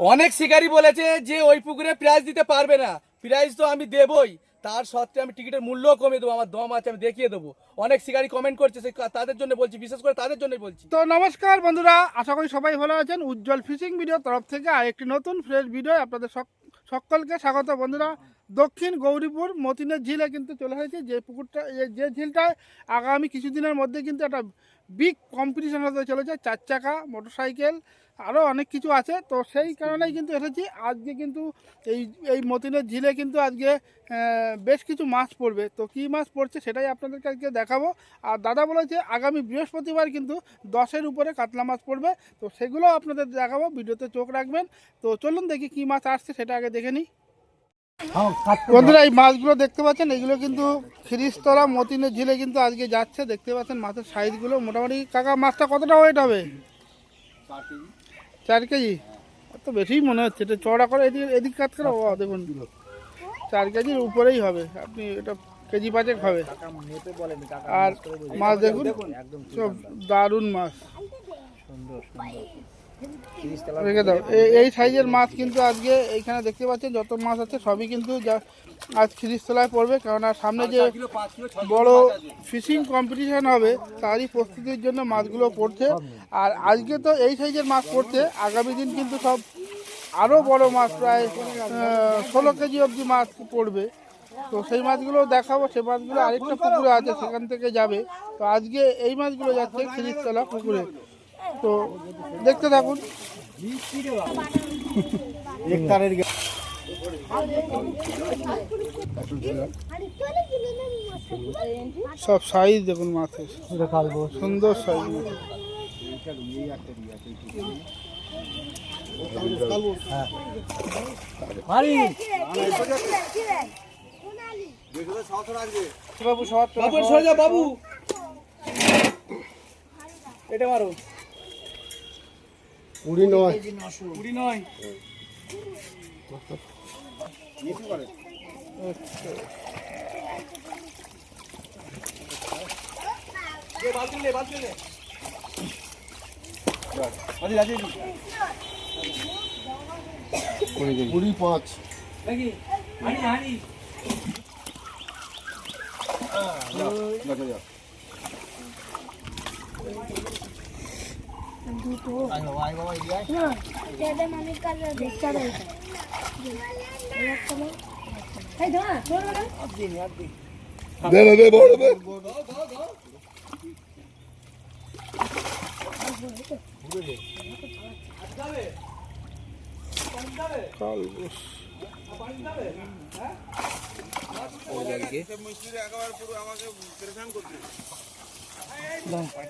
অনেক শিকারী বলেছে যে ওই পুকুরে প্রাইজ দিতে পারবে না, প্রাইজ তো আমি দেবই, তার সত্ত্বে আমি টিকিটের মূল্যও কমিয়ে দেবো, আমার দম আছে, আমি দেখিয়ে দেবো। অনেক শিকারী কমেন্ট করছে, তাদের জন্য বলছি, বিশেষ করে তাদের জন্যই বলছি। তো নমস্কার বন্ধুরা, আশা করি সবাই ভালো আছেন। উজ্জ্বল ফিশিং ভিডিও তরফ থেকে আরেকটি নতুন ফ্রেশ ভিডিও আপনাদের সকলকে স্বাগত। বন্ধুরা, দক্ষিণ গৌরীপুর মতিনের ঝিলে কিন্তু চলে এসেছে। যে পুকুরটা, যে ঝিলটায় আগামী কিছুদিনের মধ্যে কিন্তু একটা বিগ কম্পিটিশন হতে চলেছে, 4 চাকা, মোটরসাইকেল, আরও অনেক কিছু আছে। তো সেই কারণেই কিন্তু এসেছি আজকে। কিন্তু এই মতিনের ঝিলে কিন্তু আজকে বেশ কিছু মাছ পড়বে। তো কী মাছ পড়ছে সেটাই আপনাদেরকে আজকে দেখাবো। আর দাদা বলেছে আগামী বৃহস্পতিবার কিন্তু 10-এর উপরে কাতলা মাছ পড়বে, তো সেগুলো আপনাদের দেখাবো, ভিডিওতে চোখ রাখবেন। তো চলুন দেখি কী মাছ আসছে সেটা আগে দেখে নিই। বন্ধুরা, এই মাছগুলো দেখতে পাচ্ছেন, এগুলো কিন্তু খিরিস্তলা মতিনের ঝিলে কিন্তু আজকে যাচ্ছে। দেখতে পাচ্ছেন মাছের সাইজগুলো মোটামুটি। কাকা, মাছটা কতটা ওয়েট হবে? 4 কেজি? তো বেশিই মনে হচ্ছে। এটা চড়া করে এদিক কাজ করে। ও দেখুন, 4 কেজির উপরেই হবে। আপনি এটা কেজি 5 হবে। আর মাছ দেখুন, সব দারুণ মাছ। রেখে দাও। এই সাইজের মাছ কিন্তু আজকে এইখানে দেখতে পাচ্ছেন, যত মাছ আছে সবই কিন্তু আজ খিরিস্তলায় পড়বে। কেননা সামনে যে বড় ফিশিং কম্পিটিশান হবে তারই প্রস্তুতির জন্য মাছগুলো পড়ছে। আর আজকে তো এই সাইজের মাছ পড়ছে, আগামী দিন কিন্তু সব আরও বড় মাছ, প্রায় 16 কেজি অবধি মাছ পড়বে। তো সেই মাছগুলো দেখাবো। সেই মাছগুলো আরেকটা পুকুরে আছে, সেখান থেকে যাবে। তো আজকে এই মাছগুলো যাচ্ছে খিরিস্তলা পুকুরে। তো দেখতে থাকুন। সব সাইজ দেখুন মাছের, সুন্দর সাইজ। বাবু এটা মারো। 29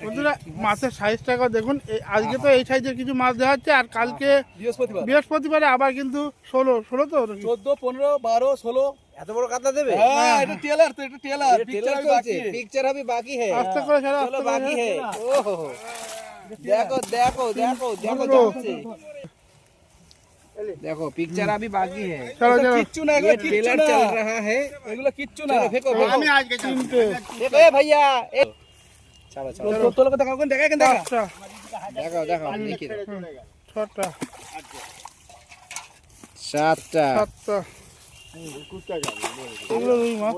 বন্ধুরা, মাছের সাইজটাকে দেখুন। আজকে তো এই সাইজের কিছু মাছ দেওয়া হচ্ছে, আর কালকে বৃহস্পতিবারে আবার কিন্তু 16 তো 14, 15, 12, 16 এত বড় কাতলা দেবে? হ্যাঁ, এটা টেলার তো, এটা টেলার পিকচার হবে বাকি है। আস্তে করে ছাড়া, চলো বাকি है। ওহো, দেখো দেখো দেখো দেখো যাচ্ছে। देखो पिक्चर अभी बाकी है। কিচ্ছু না, এগুলো কিচ্ছু ट्रेलर না, चल रहा है। এগুলো কিচ্ছু না। फेंको আমি আজকে চিনতে देखो ए भैया चलो चलो তোর লোক দেখা, ওখানে দেখা, এখানে দেখা। देखो देखो देखिए 6টা 7টা 7টা। এগুলো রুই মাছ।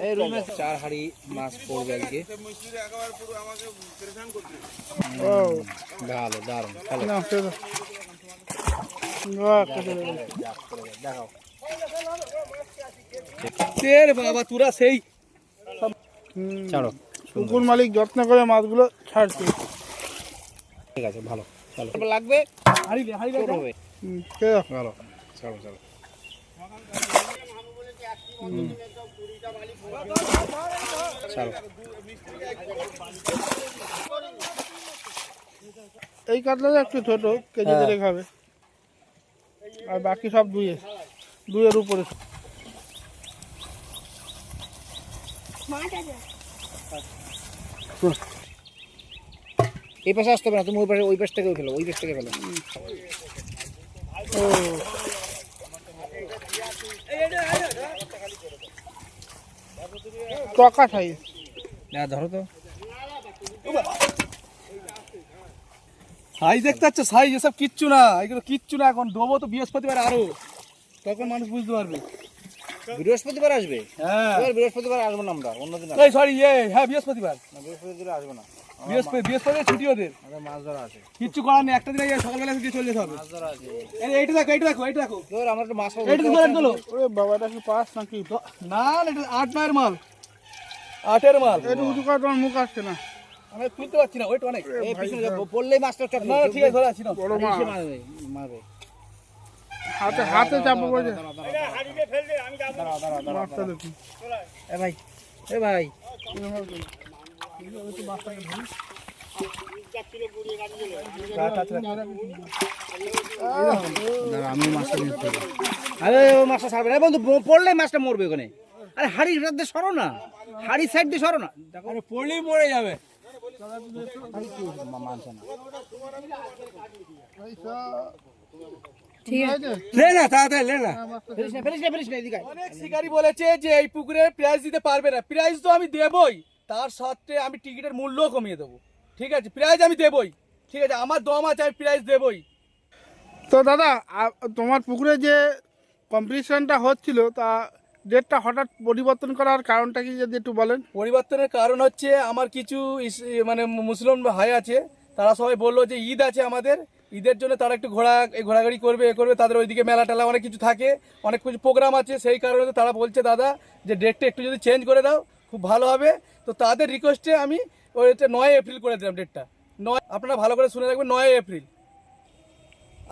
এই রুমে 4 হাড়ি মাছ পড়বে আজকে। ও ভালো, দারুণ ভালো। না, সেটা বাহ, কেটে দেবে। দেখো তেরে বাবা, তোরা সেই ছাড়ো। পুকুর মালিক যত্ন করে মাছগুলো ছাড়ছে। ঠিক আছে, ভালো চলো। লাগবে হারিয়ে করবে ভালো। চলো চলো। চলো। এই কাতলাটা একটু ছোট, কেজি করে খাবে। আর বাকি সব দুইয়ের উপরে। এই পাশে আসতে হবে না, তুমি ওই পাশ থেকে ফেলো, ওই পাশ থেকে ফেলো। ও টকা সাইজ। না ধরো তো। সাইজ দেখতে পাচ্ছ, সাইজ এসব কিচ্ছু না, এগুলো কিচ্ছু না। এখন দেবো তো বৃহস্পতিবার আরো, তখন মানুষ বুঝতে পারবে। বৃহস্পতিবার আসবে? হ্যাঁ বৃহস্পতিবার আসবো না আমরা, অন্যদিন এই সরি হ্যাঁ বৃহস্পতিবার, বৃহস্পতিবার আসবো না। বৃহস্পতিবার ছুটি ওদের, আমাদের মাছ ধরা আছে। কিচ্ছু করার নেই। একটা দিন সকালবেলা দিয়ে চলে যেতে হবে। মাছ ধরা আছে। এইটা দেখো, এইটা দেখো, এইটা দেখো, আমরা একটু মাছ এইটা তো ধরেন তোলো। ওরে বাবা, এটা কি পাস নাকি? না না, এটা 8-9 মাল, 8-এর মাল। একটু উঁচু করে তোমার মুখ আসছে না। আমি তুলতে পারছি না, ওইটা অনেক। এই পিছনে পড়লেই মাছটা চট না ঠিক আছে, ধরে আছি না। বড় মাছ মারবে মারবে। হাতে হাতে চাপা পড়ছে। দাঁড়াও। মাছটা দেখুন। এ ভাই, এ ভাই, আমি মাছটা নিতে হবে। আরে ও মাছটা ছাড়বে না বন্ধু, পড়লে মাছটা মরবে ওখানে। আরে হাড়ির রাত দিয়ে সরো না, হাড়ির সাইড দিয়ে সরো না। আরে পড়লেই মরে যাবে। ঠিক আছে, লে না, তাড়াতাড়ি লে না। ফেলিস না, এদিকে আয়। অনেক শিকারী বলেছে যে এই পুকুরে প্রাইজ দিতে পারবে না। প্রাইজ তো আমি দেবই, তার সত্ত্বে আমি টিকিটের মূল্যও কমিয়ে দেবো। ঠিক আছে, প্রাইজ আমি দেবই, ঠিক আছে, আমার দম আছে, আমি প্রাইজ দেবই। তো দাদা তোমার পুকুরে যে কম্পিটিশনটা হচ্ছিল, তা ডেটটা হঠাৎ পরিবর্তন করার কারণটা কি যদি একটু বলেন? পরিবর্তনের কারণ হচ্ছে আমার কিছু মানে মুসলিম ভাই আছে, তারা সবাই বললো যে ঈদ আছে আমাদের, ঈদের জন্য তারা একটু ঘোরাঘুরি করবে, এ করবে, তাদের ওইদিকে মেলা টেলা অনেক কিছু থাকে, অনেক কিছু প্রোগ্রাম আছে, সেই কারণে তারা বলছে দাদা যে ডেটটা একটু যদি চেঞ্জ করে দাও খুব ভালো হবে। তো তাদের রিকোয়েস্টে আমি ওইটা 9 এপ্রিল করে দিলাম ডেটটা। আপনারা ভালো করে শুনে রাখবেন, 9 এপ্রিল।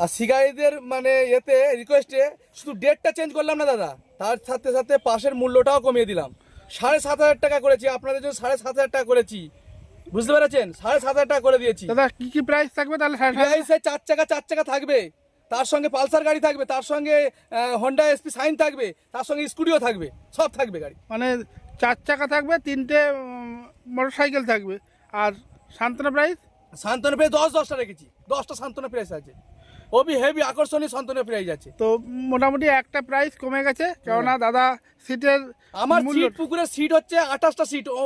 আর শিকারীদের মানে এতে রিকোয়েস্টে শুধু ডেটটা চেঞ্জ করলাম না দাদা, তার সাথে সাথে পাশের মূল্যটাও কমিয়ে দিলাম। 7,500 টাকা করেছি, আপনাদের জন্য 7,500 টাকা করেছি, বুঝতে পেরেছেন? 7,500 টাকা করে দিয়েছি। দাদা কি কি প্রাইস থাকবে তাহলে? প্রাইসে 4 চাকা থাকবে, তার সঙ্গে পালসার গাড়ি থাকবে, তার সঙ্গে হন্ডা এসপি সাইন থাকবে, তার সঙ্গে স্কুটিও থাকবে, সব থাকবে গাড়ি। মানে 4 চাকা থাকবে, 3টে মোটর সাইকেল থাকবে। আর সান্ত্বনা প্রাইস? সান্ত্বনা প্রাইস 10টা রেখেছি, 10টা সান্ত্বনা প্রাইস আছে, ওবি হেভি আকর্ষণীয় সান্ত্বনা প্রাইস আছে। তো মোটামুটি একটা প্রাইস কমে গেছে, কেননা দাদা সিটের আমার সিট, পুকুরের সিট হচ্ছে 28টা সিট। ও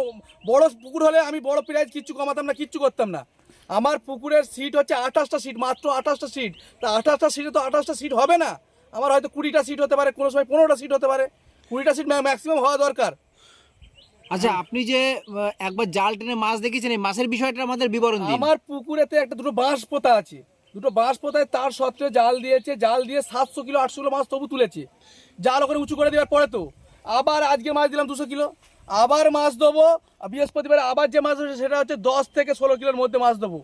বড় পুকুর হলে আমি বড় প্রাইস কিচ্ছু কমাতাম না, কিচ্ছু করতাম না। আমার পুকুরের সিট হচ্ছে 28টা সিট, মাত্র 28টা সিট। তা 28টা সিটে তো 28টা সিট হবে না, আমার হয়তো 20টা সিট হতে পারে, কোনো সময় 15টা সিট হতে পারে। 20টা সিট ম্যাক্সিমাম হওয়া দরকার। আচ্ছা, আপনি যে একবার জাল টেনে মাছ দেখেছেন, এই মাছের বিষয়টা আমাদের বিবরণ দিন। আমার পুকুরেতে দুটো বাঁশ পোতা আছে, দুটো বাঁশ পোতায়, তার সত্ত্বেও জাল দিয়েছে, জাল দিয়ে 700 কিলো 800 কিলো মাছ তবু তুলেছে। জাল ওখানে উঁচু করে দেওয়ার পরে তো আবার আজকে মাছ দিলাম 200 কিলো, আবার মাছ দেবো বৃহস্পতিবার। আবার যে মাছ হচ্ছে সেটা হচ্ছে 10 থেকে 16 কিলোর মধ্যে মাছ দেবো।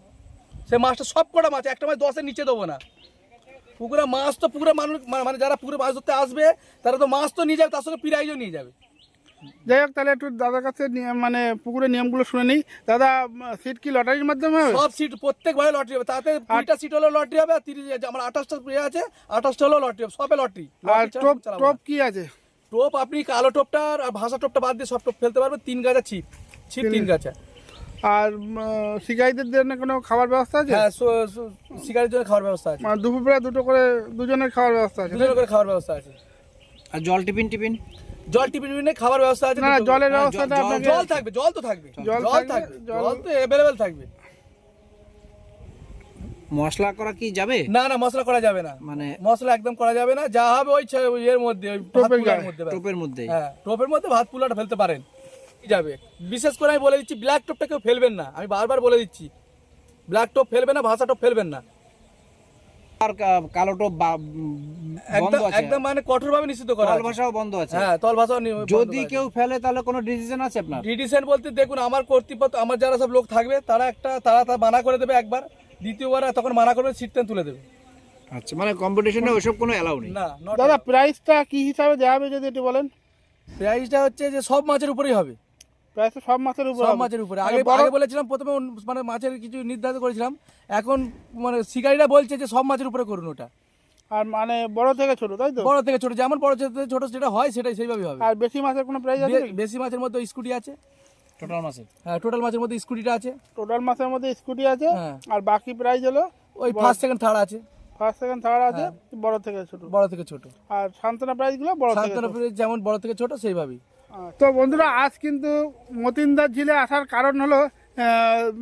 সে মাছটা সব কটা মাছ, একটা মাছ 10-এর নিচে দেবো না। পুকুরে মাছ তো পুকুরে মানুষ মানে যারা পুকুরে মাছ ধরতে আসবে তারা তো মাছ তো নিয়ে যাবে, তার সঙ্গে প্রাইজও নিয়ে যাবে। যাই হোক, তাহলে একটু দাদার কাছে মানে পুকুরের নিয়মগুলো শুনে নিই। দাদা সিট কি লটারির মাধ্যমে হবে? সব সিট প্রত্যেক ভাবে লটারি হবে, তাতে 2টা সিট হলো লটারি হবে, আর 30 আমার 28টা প্রিয় আছে, 28টা হলো লটারি হবে, সবে লটারি। আর টোপ কি আছে? টোপ আপনি কালো টোপটা আর ভাষা টোপটা বাদ দিয়ে সব টোপ ফেলতে পারবেন। 3 গাছা ছিপ 3 গাছা। আর শিকারীদের জন্য কোনো খাবার ব্যবস্থা আছে? হ্যাঁ, শিকারের জন্য খাওয়ার ব্যবস্থা আছে, মানে দুপুরবেলা দুটো করে দুজনের খাওয়ার ব্যবস্থা আছে? দুজনের করে খাওয়ার ব্যবস্থা আছে। আর জল টিফিন জল টিফিনে খাবার ব্যবস্থা আছে। না, জলের হ্যাঁ, ব্যবস্থাটা আপনাকে? জল থাকবে, জল তো থাকবে, জল জল থাকবে, থাকবে, জল- জল তো অ্যাভেলেবেল থাকবে। মশলা করা কি যাবে? না না, মশলা করা যাবে না, মানে মশলা একদম করা যাবে না। যা হবে ওই এর মধ্যে, ওই ভাত টোপের পুলার গায়ে, মধ্যে ব্যাস। টোপের মধ্যে। হ্যাঁ, টোপের মধ্যে ভাত পুলাটা ফেলতে পারেন, যাবে। বিশেষ করে আমি বলে দিচ্ছি, ব্ল্যাক টোপটা কেউ ফেলবেন না, আমি বারবার বলে দিচ্ছি, ব্ল্যাক টোপ ফেলবেন না, ভাষা টোপ ফেলবেন না। আর কালো টোপ বন্ধ একদম আছে, একদম মানে কঠোরভাবে নিষিদ্ধ করা তল আছে। ভাষাও বন্ধ আছে। হ্যাঁ, তল ভাষাও যদি কেউ ফেলে তাহলে কোনো ডিসিশন আছে আপনার? ডিসিশন বলতে দেখুন, আমার কর্তৃপক্ষ, আমার যারা সব লোক থাকবে তারা মানা করে দেবে একবার, দ্বিতীয়বার তখন মানা করবে, সিট টেন তুলে দেবে। আচ্ছা, মানে কম্পিটিশনে ওইসব কোনো অ্যালাউ নেই? না, দাদা প্রাইসটা কি হিসাবে দেওয়া হবে যদি একটু বলেন? প্রাইসটা হচ্ছে যে সব মাছের উপরেই হবে, প্রাইসটা সব মাছের উপর সব হবে? মাছের উপরে। মানে আগে বড়- আগে বলেছিলাম প্রথমে মানে মাছের কিছু নির্ধারণ করেছিলাম, এখন মানে শিকারীরা বলছে যে সব মাছের উপরে করুন ওটা। আর মানে বড় থেকে ছোট, তাই তো? বড় থেকে ছোট, যেমন বড় থেকে ছোট যেটা হয় সেটাই সেইভাবেই হবে। আর বেশি মাছের কোনো প্রাইস আছে? বেশি মাছের মধ্যে স্কুটি আছে, টোটাল মাছের? হ্যাঁ, টোটাল মাছের মধ্যে স্কুটিটা আছে। টোটাল মাছের মধ্যে স্কুটি আছে। হ্যাঁ। আর বাকি প্রাইস হলো ওই ফার্স্ট সেকেন্ড থার্ড আছে, ফার্স্ট সেকেন্ড থার্ড আছে, বড় থেকে ছোট। বড় থেকে ছোট। আর সান্ত্বনা প্রাইসগুলো বড় থেকে সান্ত্বনা ছোট। প্রাইস যেমন বড় থেকে ছোট সেইভাবেই। তো বন্ধুরা, আজ কিন্তু মতিনদার ঝিলে আসার কারণ হলো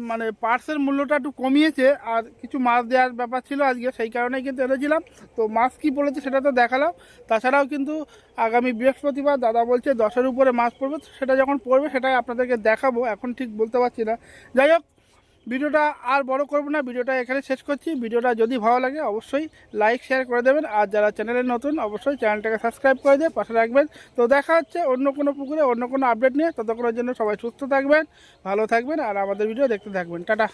মানে পার্সের মূল্যটা একটু কমিয়েছে, আর কিছু মাছ দেওয়ার ব্যাপার ছিল আজকে, সেই কারণেই কিন্তু এনেছিলাম। তো মাছ কী পড়েছে সেটা তো দেখালাম। তাছাড়াও কিন্তু আগামী বৃহস্পতিবার দাদা বলছে 10-এর উপরে মাছ পড়বে, তো সেটা যখন পড়বে সেটাই আপনাদেরকে দেখাবো, এখন ঠিক বলতে পারছি না। যাই হোক, ভিডিওটা আর বড় করব না, ভিডিওটা এখানে শেষ করছি। ভিডিওটা যদি ভালো লাগে অবশ্যই লাইক শেয়ার করে দেবেন, আর যারা চ্যানেলে নতুন অবশ্যই চ্যানেলটাকে সাবস্ক্রাইব করে দিয়ে পাশে রাখবেন। তো দেখা হচ্ছে অন্য কোনো পুকুরে অন্য কোনো আপডেট নিয়ে, ততক্ষণের জন্য সবাই সুস্থ থাকবেন, ভালো থাকবেন, আর আমাদের ভিডিও দেখতে থাকবেন। টাটা।